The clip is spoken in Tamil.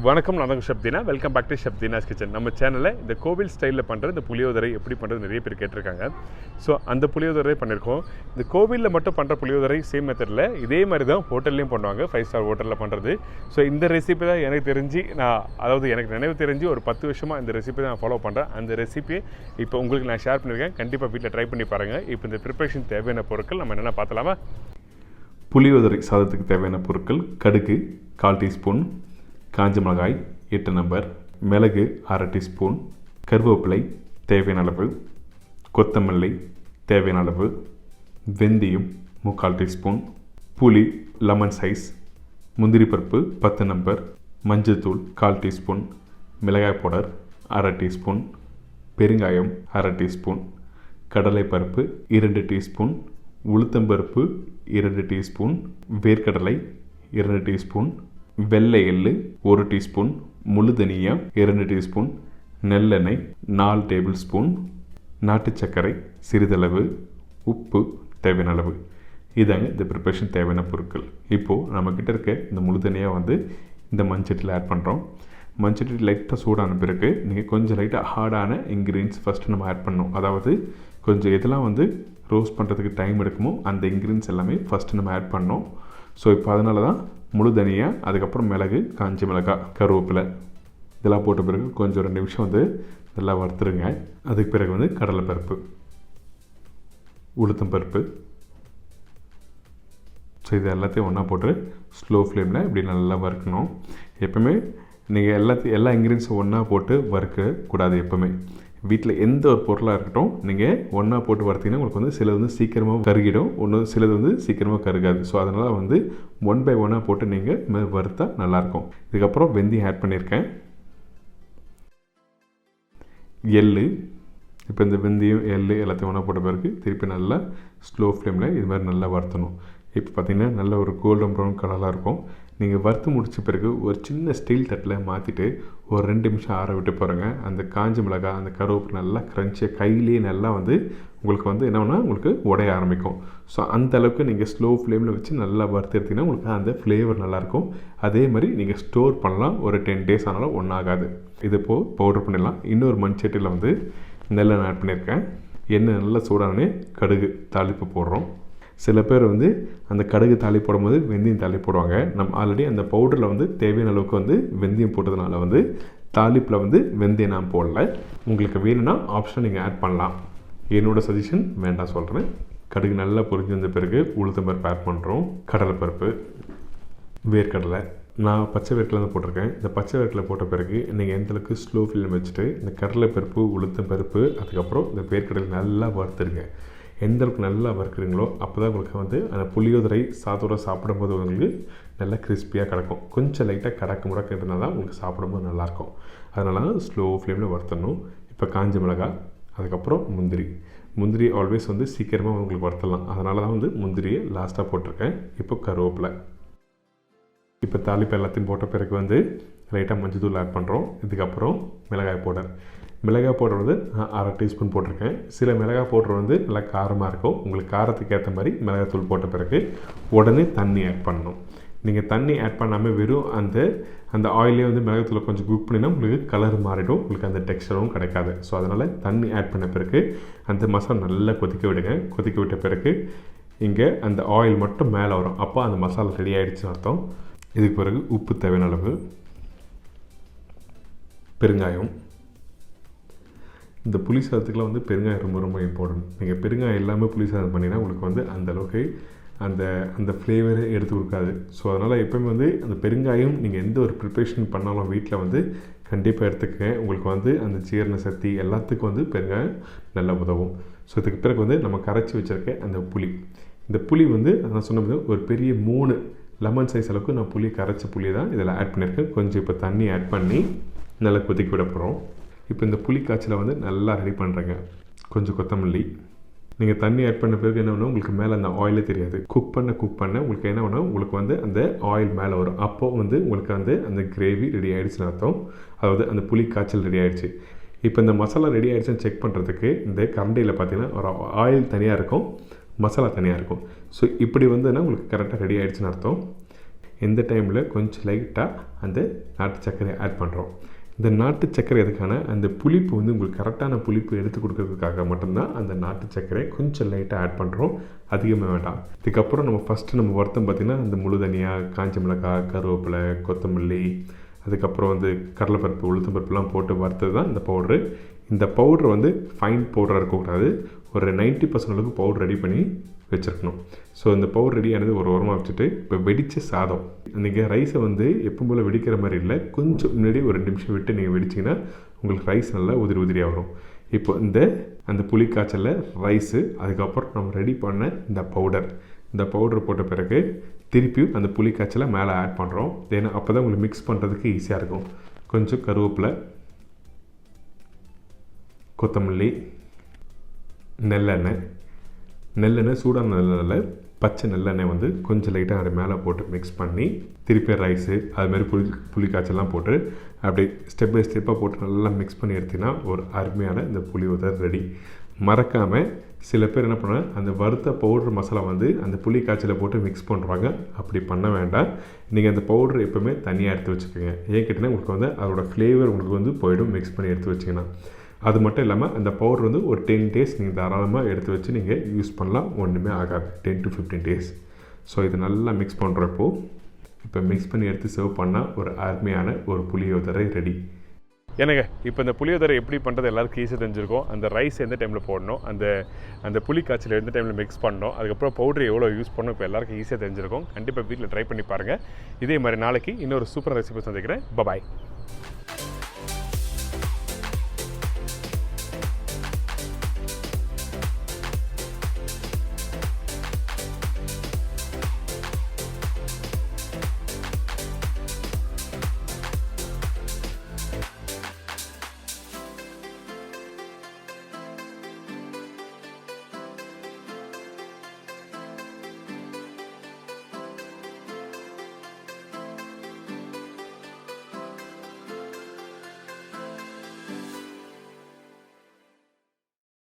வணக்கம், நான் Shabdina. Welcome back to Shabdina's kitchen. நம்ம சேனலில் இந்த கோவில் ஸ்டைலில் பண்ணுற இந்த புளியோதரை எப்படி பண்ணுறது நிறைய பேர் கேட்டிருக்காங்க. ஸோ அந்த புளியோதரை பண்ணியிருக்கோம். இந்த கோவிலில் மட்டும் பண்ணுற புளியோதரை சேம் மெத்தடில் இதே மாதிரி தான் ஹோட்டல்லையும் பண்ணுவாங்க, 5 ஸ்டார் ஹோட்டலில் பண்ணுறது. ஸோ இந்த ரெசிபி தான் எனக்கு தெரிஞ்சு எனக்கு நினைவு தெரிஞ்சு ஒரு 10 வருஷமாக இந்த ரெசிபி தான் நான் ஃபாலோ பண்ணுறேன். அந்த ரெசிபியை இப்போ உங்களுக்கு நான் ஷேர் பண்ணியிருக்கேன். கண்டிப்பாக வீட்டில் ட்ரை பண்ணி பாருங்கள். இப்போ இந்த ப்ரிப்பரேஷன் தேவையான பொருட்கள் நம்ம என்னென்ன பார்த்தலாமா? புளியோதரை சாதத்துக்கு தேவையான பொருட்கள்: கடுகு 1/4 டீஸ்பூன், காஞ்ச மிளகாய் 8 நம்பர், மிளகு 1/2 டீஸ்பூன், கருவேப்பிலை தேவையான அளவு, கொத்தமல்லி தேவையான அளவு, வெந்தயம் 3/4 டீஸ்பூன், புளி லெமன் சைஸ், முந்திரி பருப்பு 10 நம்பர், மஞ்சள்தூள் 1/4 டீஸ்பூன், மிளகாய் பவுடர் 1/2 டீஸ்பூன், பெருங்காயம் 1/2 டீஸ்பூன், கடலைப்பருப்பு 2 டீஸ்பூன், உளுத்தம்பருப்பு 2 டீஸ்பூன், வேர்க்கடலை 2 டீஸ்பூன், வெள்ளை எள்ளு 1 டீஸ்பூன், முழு தனியா 2 டீஸ்பூன், நெல்லெண்ணெய் 4 டேபிள் ஸ்பூன், நாட்டு சர்க்கரை சிறிதளவு, உப்பு தேவையான அளவு. இதாங்க இந்த ப்ரிப்பரேஷன் தேவையான பொருட்கள். இப்போது நம்மக்கிட்ட இருக்க இந்த முழு தனியாக இந்த மண்சட்டியில் ஆட் பண்ணுறோம். மண்சட்டி லைட்டாக சூடான பிறகு நீங்கள் கொஞ்சம் லைட்டாக ஹார்டான இன்க்ரீடியன்ஸ் ஃபஸ்ட்டு நம்ம ஆட் பண்ணணும். அதாவது கொஞ்சம் எதெல்லாம் ரோஸ்ட் பண்ணுறதுக்கு டைம் எடுக்குமோ அந்த இன்க்ரீடியன்ஸ் எல்லாமே ஃபஸ்ட்டு நம்ம ஆட் பண்ணோம். ஸோ இப்போ அதனால தான் முழு தனியா, அதுக்கப்புறம் மிளகு, காஞ்ச மிளகாய், கருவேப்பிலை இதெல்லாம் போட்ட பிறகு கொஞ்சம் 2 நிமிஷம் நல்லா வறுத்துருங்க. அதுக்கு பிறகு கடலைப்பருப்பு, உளுத்தம் பருப்பு. ஸோ இது எல்லாத்தையும் ஒன்றா போட்டு ஸ்லோ ஃப்ளேமில் இப்படி நல்லா வறுக்கணும். எப்போவுமே நீங்கள் எல்லா இன்க்ரீடியன்ஸும் ஒன்றா போட்டு வறுக்கக்கூடாது. எப்போவுமே வீட்டில் எந்த ஒரு பொருளாக இருக்கட்டும் நீங்கள் ஒன்றா போட்டு வறுத்தீங்கன்னா உங்களுக்கு சிலது சீக்கிரமாக கருகிடும், சிலது சீக்கிரமாக கருகாது. ஸோ அதனால் 1 பை 1 போட்டு நீங்கள் வறுத்தா நல்லாயிருக்கும். இதுக்கப்புறம் வெந்தயம் ஆட் பண்ணியிருக்கேன், எள்ளு. இப்போ இந்த வெந்தயம் எள்ளு எல்லாத்தையும் ஒன்றா போட்ட பிறகு திருப்பி நல்லா ஸ்லோ ஃப்ளேமில் இது மாதிரி நல்லா வறுத்தணும். இப்போ பார்த்திங்கன்னா நல்ல ஒரு கோல்டன் ப்ரௌன் கலராக இருக்கும். நீங்கள் வறுத்து முடித்த பிறகு ஒரு சின்ன ஸ்டீல் தட்டில் மாற்றிட்டு ஒரு 2 நிமிஷம் ஆற விட்டு போகிறேங்க. அந்த காஞ்ச மிளகாய், அந்த கருவேப்பிலை நல்லா க்ரன்ச்சியாக கையிலேயே நல்லா உங்களுக்கு என்னன்னா உங்களுக்கு உடைய ஆரம்பிக்கும். ஸோ அந்த அளவுக்கு நீங்கள் ஸ்லோ ஃப்ளேமில் வச்சு நல்லா வறுத்து எடுத்திங்கன்னா உங்களுக்கு அந்த ஃப்ளேவர் நல்லாயிருக்கும். அதே மாதிரி நீங்கள் ஸ்டோர் பண்ணலாம், ஒரு 10 டேஸ் ஆனாலும் ஒன்றாகாது. இது இப்போது பவுடர் பண்ணிடலாம். இன்னொரு மண்சட்டியில் நெல்லெண்ணெய் ஆட் பண்ணியிருக்கேன். எண்ணெய் நல்லா சூடானே கடுகு தாளிப்பு போடுறோம். சில பேர் அந்த கடுகு தாளி போடும்போது வெந்தயம் தாளி போடுவாங்க. நம்ம ஆல்ரெடி அந்த பவுடரில் தேவையான அளவுக்கு வெந்தயம் போட்டதுனால தாளிப்பில் வெந்தயம் நான் போடல. உங்களுக்கு வேணும்னா ஆப்ஷன் நீங்கள் ஆட் பண்ணலாம். என்னோடய சஜஷன் வேண்டாம் சொல்கிறேன். கடுகு நல்லா பொரிஞ்சு வந்த பிறகு உளுத்தம்பருப்பு ஆட் பண்ணுறோம், கடலைப்பருப்பு, வேர்க்கடலை. நான் பச்சை வேர்க்கடலை போட்டிருக்கேன். இந்த பச்சை வேர்க்கடலை போட்ட பிறகு நீங்கள் எந்தளவுக்கு ஸ்லோ ஃப்ளேம் வச்சுட்டு இந்த கடலைப்பருப்பு, உளுத்தம்பருப்பு, அதுக்கப்புறம் இந்த வேர்க்கடலை நல்லா வறுத்துருங்க. எந்த அளவுக்கு நல்லா வறுக்குறீங்களோ அப்போ தான் உங்களுக்கு அந்த புளியோதரை சாதத்தோடு சாப்பிடும்போது உங்களுக்கு நல்லா கிறிஸ்பியாக கிடக்கும். கொஞ்சம் லைட்டாக முடக்க இருந்தால் தான் உங்களுக்கு சாப்பிடும்போது நல்லாயிருக்கும். அதனால தான் ஸ்லோ ஃப்ளேமில் வறுத்தணும். இப்போ காஞ்ச மிளகாய், அதுக்கப்புறம் முந்திரி ஆல்வேஸ் சீக்கிரமாக உங்களுக்கு வறுத்தலாம். அதனால தான் முந்திரியை லாஸ்ட்டாக போட்டிருக்கேன். இப்போ கருவேப்பிலை. இப்போ தாளிப்பு எல்லாத்தையும் போட்ட பிறகு லைட்டாக மஞ்சள் தூள் ஆட் பண்ணுறோம். இதுக்கப்புறம் மிளகாய் பவுடர் 1/2 டீஸ்பூன் போட்டிருக்கேன். சில மிளகாய் பவுடர் நல்லா காரமாக இருக்கும். உங்களுக்கு காரத்துக்கு ஏற்ற மாதிரி மிளகாய் தூள் போட்ட பிறகு உடனே தண்ணி ஆட் பண்ணணும். நீங்கள் தண்ணி ஆட் பண்ணாமல் வெறும் அந்த ஆயிலே மிளகாய் தூளை கொஞ்சம் குக் பண்ணினா உங்களுக்கு கலர் மாறிடும், உங்களுக்கு அந்த டெக்ஸ்டரும் கிடைக்காது. ஸோ அதனால் தண்ணி ஆட் பண்ண பிறகு அந்த மசாலா நல்லா கொதிக்க விடுங்க. கொதிக்க விட்ட பிறகு இங்கே அந்த ஆயில் மட்டும் மேலே வரும். அப்போ அந்த மசாலா ரெடி ஆகிடுச்சுன்னு அர்த்தம். இதுக்கு பிறகு உப்பு தேவையான அளவு, பெருங்காயம். இந்த புளி சாதத்துக்குலாம் பெருங்காயம் ரொம்ப ரொம்ப இம்பார்ட்டன்ட். நீங்கள் பெருங்காயம் இல்லாமல் புளி சாதம் பண்ணிங்கன்னா உங்களுக்கு அந்தளவுக்கு அந்த ஃப்ளேவரை எடுத்து கொடுக்காது. ஸோ அதனால் எப்போயுமே அந்த பெருங்காயம் நீங்கள் எந்த ஒரு ப்ரிப்ரேஷன் பண்ணாலும் வீட்டில் கண்டிப்பாக எடுத்துக்கங்க. உங்களுக்கு அந்த ஜீரண சக்தி எல்லாத்துக்கும் பெருங்காயம் நல்லா உதவும். ஸோ இதுக்கு பிறகு நம்ம கரைச்சி வச்சுருக்க அந்த புளி. இந்த புளி நான் சொன்னது ஒரு பெரிய 3 லெமன் சைஸ் அளவுக்கு நான் கரைச்ச புளி தான் இதில் ஆட் பண்ணியிருக்கேன். கொஞ்சம் இப்போ தண்ணி ஆட் பண்ணி நல்லா கொதிக்க விட போகிறோம். இப்போ இந்த புளி காய்ச்சலை நல்லா ரெடி பண்ணுறேங்க. கொஞ்சம் கொத்தமல்லி. நீங்கள் தண்ணி ஆட் பண்ண பிறகு என்ன வேணும், உங்களுக்கு மேலே அந்த ஆயிலே தெரியாது. குக் பண்ண உங்களுக்கு என்ன வேணும், உங்களுக்கு அந்த ஆயில் மேலே வரும். அப்போது உங்களுக்கு அந்த கிரேவி ரெடி ஆகிடுச்சுன்னு அர்த்தம். அதாவது அந்த புளி காய்ச்சல் ரெடி ஆகிடுச்சு. இப்போ இந்த மசாலா ரெடி ஆகிடுச்சுன்னு செக் பண்ணுறதுக்கு இந்த கரண்டியில் பார்த்தீங்கன்னா ஒரு ஆயில் தனியாக இருக்கும், மசாலா தனியாக இருக்கும். ஸோ இப்படி உங்களுக்கு கரெக்டாக ரெடி ஆகிடுச்சுன்னு அர்த்தம். இந்த டைமில் கொஞ்சம் லைட்டாக அந்த நாட்டு சர்க்கரை ஆட் பண்ணுறோம். இந்த நாட்டு சர்க்கரை எதுக்கான அந்த புளிப்பு வந்து உங்களுக்கு கரெக்டான புளிப்பு எடுத்து கொடுக்கறதுக்காக மட்டும்தான் அந்த நாட்டு சர்க்கரை கொஞ்சம் லைட்டாக ஆட் பண்ணுறோம், அதிகமாக வேண்டாம். இதுக்கப்புறம் நம்ம ஃபஸ்ட்டு நம்ம வறுத்தம் பார்த்திங்கன்னா அந்த முழு தனியா, காஞ்ச மிளகாய், கருவேப்பிலை, கொத்தமல்லி, அதுக்கப்புறம் வந்து கடலைப்பருப்பு, உளுத்தம்பருப்புலாம் போட்டு வறுத்தது தான் இந்த பவுட்ரு. இந்த பவுட்ரு வந்து ஃபைன் பவுடராக இருக்கக்கூடாது, ஒரு 90% அளவுக்கு பவுடர் ரெடி பண்ணி வச்சுருக்கணும். ஸோ இந்த பவுடர் ரெடி ஆனது ஒரு ஓரமாக வச்சுட்டு இப்போ வெடித்த சாதம், நீங்கள் ரைஸை வந்து எப்பவும் போல் வெடிக்கிற மாதிரி இல்லை, கொஞ்சம் முன்னாடி ஒரு 2 நிமிஷம் விட்டு நீங்கள் வெடிச்சிங்கன்னா உங்களுக்கு ரைஸ் நல்லா உதிரி உதிரியாக வரும். இப்போ அந்த புளி காய்ச்சலில் ரைஸு, அதுக்கப்புறம் நம்ம ரெடி பண்ண இந்த பவுடர் போட்ட பிறகு திருப்பியும் அந்த புளி காய்ச்சலை மேலே ஆட் பண்ணுறோம். ஏன்னா அப்போ தான் உங்களுக்கு மிக்ஸ் பண்ணுறதுக்கு ஈஸியாக இருக்கும். கொஞ்சம் கருவேப்பிலை, கொத்தமல்லி, நெல்லெண்ணெய் சூடான நல்லெண்ணெய், பச்சை நல்லெண்ணெய் வந்து கொஞ்சம் லைட்டாக அது மேலே போட்டு மிக்ஸ் பண்ணி திருப்பி ரைஸு அதுமாதிரி புளி காய்ச்சல்லாம் போட்டு அப்படியே ஸ்டெப் பை ஸ்டெப்பாக போட்டு நல்லா மிக்ஸ் பண்ணி எடுத்திங்கன்னா ஒரு அருமையான இந்த புளியோதரை ரெடி. மறக்காமல் சில பேர் என்ன பண்ணுவாங்க, அந்த வறுத்த பவுட்ரு மசாலா வந்து அந்த புளி காய்ச்சலை போட்டு மிக்ஸ் பண்ணுறாங்க. அப்படி பண்ண வேண்டாம். நீங்கள் அந்த பவுட்ரு எப்போவுமே தனியாக எடுத்து வச்சுக்கோங்க. ஏன் கேட்டிங்கன்னா உங்களுக்கு வந்து அதோட ஃப்ளேவர் உங்களுக்கு வந்து போய்டும் மிக்ஸ் பண்ணி எடுத்து வச்சிங்கன்னா. அது மட்டும் இல்லாமல் அந்த பவுடர் வந்து ஒரு 10 days நீங்கள் தாராளமாக எடுத்து வச்சு நீங்கள் யூஸ் பண்ணலாம், ஒன்றுமே ஆகாது. 10 to 15 days. ஸோ இது நல்லா மிக்ஸ் பண்ணுறப்போ இப்போ மிக்ஸ் பண்ணி எடுத்து சர்வ் பண்ணால் ஒரு அருமையான ஒரு புளியோதரை ரெடி. எனக்கு இப்போ இந்த புளியோதரை எப்படி பண்ணுறது எல்லாருக்கும் ஈஸியாக தெரிஞ்சிருக்கும். அந்த ரைஸ் எந்த டைமில் போடணும், அந்த புளி காய்ச்சல் எந்த டைமில் மிக்ஸ் பண்ணணும், அதுக்கப்புறம் பவுடர் எவ்வளோ யூஸ் பண்ணணும், இப்போ எல்லாருக்கும் ஈஸியாக தெரிஞ்சிருக்கும். கண்டிப்பாக வீட்டில் ட்ரை பண்ணி பாருங்கள். இதே மாதிரி நாளைக்கு இன்னொரு சூப்பர் ரெசிபி சந்திக்கிறேன். பாய்.